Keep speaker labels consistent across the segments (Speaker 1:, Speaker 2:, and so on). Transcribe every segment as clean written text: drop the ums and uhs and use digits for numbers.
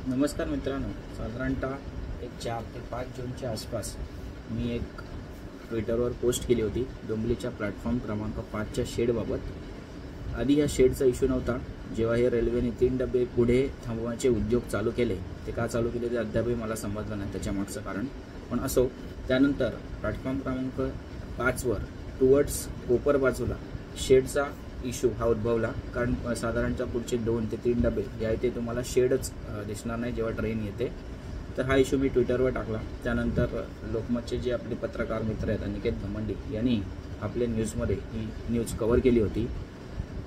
Speaker 1: नमस्कार मित्रांनो, साधारणतः एक 4 ते 5 जूनच्या आसपास मी एक ट्विटरवर पोस्ट केली होती डोंबिवलीच्या प्लॅटफॉर्म क्रमांक 5च्या शेडबाबत। आधी या शेडचा इश्यू नव्हता। जेव्हा हे रेल्वेने 3 डबे पुढे थांबवण्याचे उद्योग चालू केले, ते का चालू केले ते अद्यापही मला समजलं नाही त्याच्या मागचं कारण। पण असो, त्यानंतर प्लॅटफॉर्म क्रमांक 5वर टुवर्ड्स कोपर बाजूला शेडचा इश्यू हा उद्भवला। कारण साधारणतः पुढचे 2 ते 3 डबे या इथे तुम्हाला शेडच दिसणार नाही जेव्हा ट्रेन येते। तर हा इश्यू मी ट्विटरवर टाकला। त्यानंतर लोकमतचे जे आपले पत्रकार मित्र आहेत अनिकेत घमंडी यांनी आपल्या न्यूजमध्ये ही न्यूज कव्हर केली होती।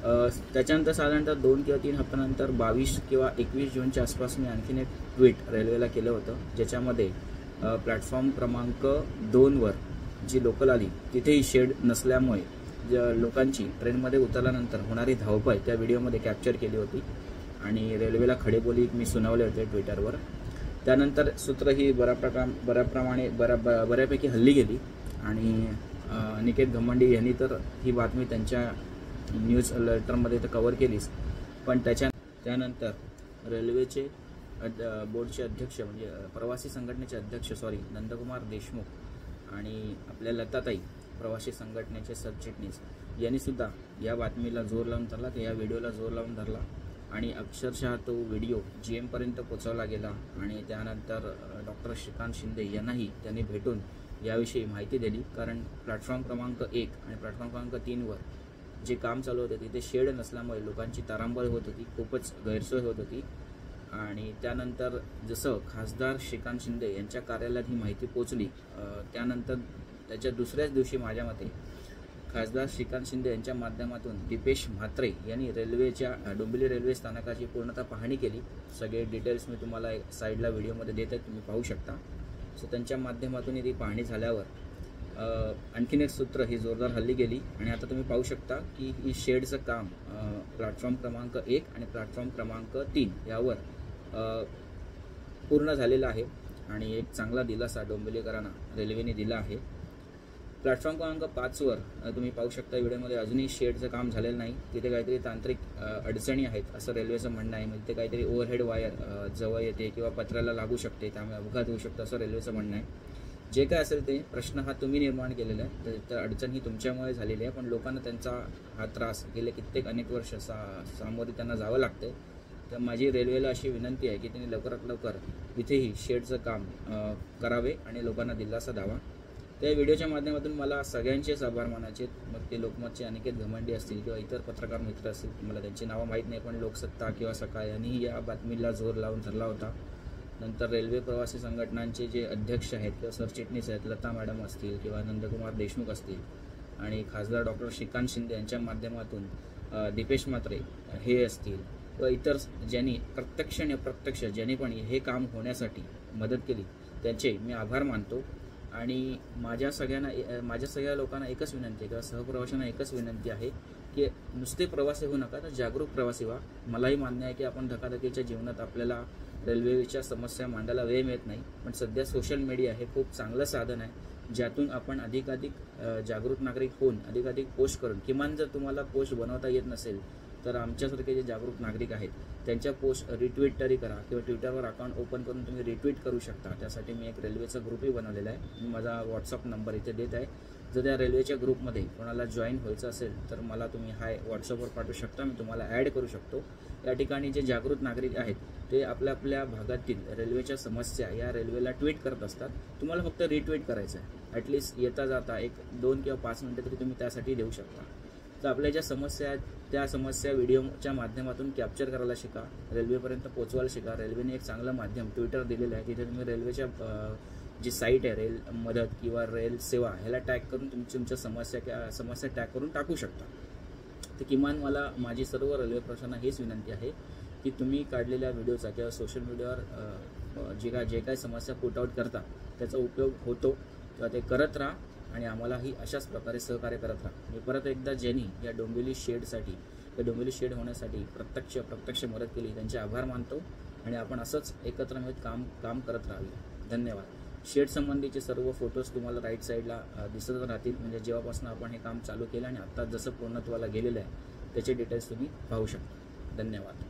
Speaker 1: त्याच्यानंतर साधारणतः 2 किंवा 3 हप्त्यानंतर 22 किंवा 21 जूनच्या आसपास मी आणखीन एक ट्विट रेल्वेला केलं होतं, ज्याच्यामध्ये प्लॅटफॉर्म क्रमांक 2वर जी लोकल आली तिथेही शेड नसल्यामुळे लोकांची ट्रेनमध्ये उतरल्यानंतर होणारी धावपळ त्या व्हिडिओमध्ये कॅप्चर केली होती आणि रेल्वेला खडेबोली मी सुनावले होते ट्विटरवर। त्यानंतर सूत्र ही बऱ्यापैकी हल्ली गेली आणि अनिकेत घमंडी यांनी तर ही बातमी त्यांच्या न्यूज लेटरमध्ये तर कव्हर केलीच, पण त्यानंतर रेल्वेचे बोर्डचे अध्यक्ष म्हणजे प्रवासी संघटनेचे अध्यक्ष नंदकुमार देशमुख आणि आपल्या लताताई प्रवासी संघटनेचे सरचिटणीस यांनी सुद्धा या बातमीला जोर लावून धरला, या व्हिडिओला जोर लावून धरला आणि अक्षरशः तो व्हिडिओ GM पर्यंत पोहोचवला गेला। आणि त्यानंतर डॉक्टर श्रीकांत शिंदे यांनाही त्यांनी भेटून याविषयी माहिती दिली। कारण प्लॅटफॉर्म क्रमांक 1 आणि प्लॅटफॉर्म क्रमांक 3वर जे काम चालू होते तिथे शेड नसल्यामुळे लोकांची तारांबळ होत होती, खूपच गैरसोय होत होती। आणि त्यानंतर जसं खासदार श्रीकांत शिंदे यांच्या कार्यालयात ही माहिती पोचली, त्यानंतर त्याच्या दुसऱ्याच दिवशी माझ्या मते खासदार श्रीकांत शिंदे यांच्या माध्यमातून दीपेश म्हात्रे यांनी रेल्वेच्या डोंबिवली रेल्वे स्थानकाची पूर्णतः पाहणी केली। सगळे डिटेल्स मी तुम्हाला साईडला व्हिडिओमध्ये देत आहे, तुम्ही पाहू शकता। सो त्यांच्या माध्यमातून ती पाहणी झाल्यावर आणखीन एक सूत्र ही जोरदार हल्ली गेली आणि आता तुम्ही पाहू शकता की ही शेडचं काम प्लॅटफॉर्म क्रमांक 1 आणि प्लॅटफॉर्म क्रमांक 3 यावर पूर्ण झालेला आहे आणि एक चांगला दिलासा डोंबिवलीकरांना रेल्वेने दिला आहे। प्लॅटफॉर्म क्रमांक 5वर तुम्ही पाहू शकता व्हिडिओमध्ये अजूनही शेडचं काम झालेलं नाही। तिथे काहीतरी तांत्रिक अडचणी आहेत असं रेल्वेचं म्हणणं आहे। म्हणजे ते काहीतरी ओव्हरहेड वायर जवळ येते किंवा पत्र्याला लागू शकते, त्यामुळे अपघात होऊ शकतो असं रेल्वेचं म्हणणं आहे। जे काय असेल ते प्रश्न हा तुम्ही निर्माण केलेला आहे, तर अडचण ही तुमच्यामुळे झालेली आहे, पण लोकांना त्यांचा हा त्रास गेले कित्येक अनेक वर्ष सामोरे त्यांना जावं लागते। तर माझी रेल्वेला अशी विनंती आहे की त्यांनी लवकरात लवकर इथेही शेडचं काम करावे आणि लोकांना दिलासा द्यावा। त्या व्हिडिओच्या माध्यमातून मला सगळ्यांचेच आभार मानायचे, मग ते लोकमतचे अनिकेत घमंडी असतील किंवा इतर पत्रकार मित्र असतील, मला त्यांची नावं माहीत नाही, पण लोकसत्ता किंवा सकाळ यांनीही या बातमीला जोर लावून धरला होता। नंतर रेल्वे प्रवासी संघटनांचे जे अध्यक्ष आहेत किंवा सरचिटणीस आहेत, लता मॅडम असतील किंवा नंदकुमार देशमुख असतील आणि खासदार डॉक्टर श्रीकांत शिंदे यांच्या माध्यमातून दीपेश म्हात्रे हे असतील व इतर ज्यांनी प्रत्यक्ष आणि अप्रत्यक्ष ज्यांनी पण हे काम होण्यासाठी मदत केली त्यांचे मी आभार मानतो। आणि माझ्या सगळ्या लोकांना एकच विनंती आहे किंवा सहप्रवाशांना एकच विनंती आहे की नुसते प्रवासी होऊ नका, तर जागरूक प्रवासी व्हा। मलाही मान्य आहे की आपण धकाधकीच्या जीवनात आपल्याला रेल्वेच्या समस्या मांडायला वेळ मिळत नाही, पण सध्या सोशल मीडिया हे खूप चांगलं साधन आहे ज्यातून आपण अधिकाधिक जागरूक नागरिक होऊन अधिकाधिक पोस्ट करून, किमान जर तुम्हाला पोस्ट बनवता येत नसेल तर आमच्यासारखे जे जागरूक नागरिक आहेत त्यांच्या पोस्ट रिट्वीट तरी करा किंवा ट्विटरवर अकाउंट ओपन करून तुम्ही रिट्वीट करू शकता। त्यासाठी मी एक रेल्वेचा ग्रुपही बनवलेला आहे, मी माझा व्हॉट्सअप नंबर इथे देत आहे। जर त्या रेल्वेच्या ग्रुपमध्ये कोणाला जॉईन व्हायचं असेल तर मला तुम्ही हाय व्हॉट्सअपवर पाठवू शकता, मी तुम्हाला ॲड करू शकतो। या ठिकाणी जे जागरूक नागरिक आहेत ते आपल्या भागातील रेल्वेच्या समस्या या रेल्वेला ट्विट करत असतात, तुम्हाला फक्त रिट्वीट करायचं आहे। ॲटलिस्ट येता जाता 1-2 किंवा 5 मिनिटं तरी तुम्ही त्यासाठी देऊ शकता। तर आपल्या ज्या समस्या आहेत त्या समस्या व्हिडिओच्या माध्यमातून कॅप्चर करायला शिका, रेल्वेपर्यंत पोहोचवायला शिका। रेल्वेने एक चांगलं माध्यम ट्विटर दिलेलं आहे, तिथे तुम्ही रेल्वेच्या जी साईट आहे रेल मदत किंवा रेल सेवा ह्याला टॅग करून तुमच्या समस्या टॅग करून टाकू शकता। तर किमान मला माझी सर्व रेल्वे प्रवाशांना हीच विनंती आहे की तुम्ही काढलेल्या व्हिडिओचा किंवा सोशल मीडियावर जे काय समस्या पुट आउट करता त्याचा उपयोग होतो किंवा ते करत राहा आणि आम्हालाही अशाच प्रकारे सहकार्य करत राहा। मी परत एकदा ज्यांनी या डोंबिवली शेड होण्यासाठी प्रत्यक्ष मदत केली त्यांचे आभार मानतो आणि आपण असंच एकत्र मिळून काम करत राहावे। धन्यवाद। शेड संबंधीचे सर्व फोटोज तुम्हाला राईट साईडला दिसत राहतील, म्हणजे जेव्हापासून आपण हे काम चालू केलं आणि आत्ता जसं पूर्णत्वाला गेलेलं आहे त्याचे डिटेल्स तुम्ही पाहू शकता। धन्यवाद।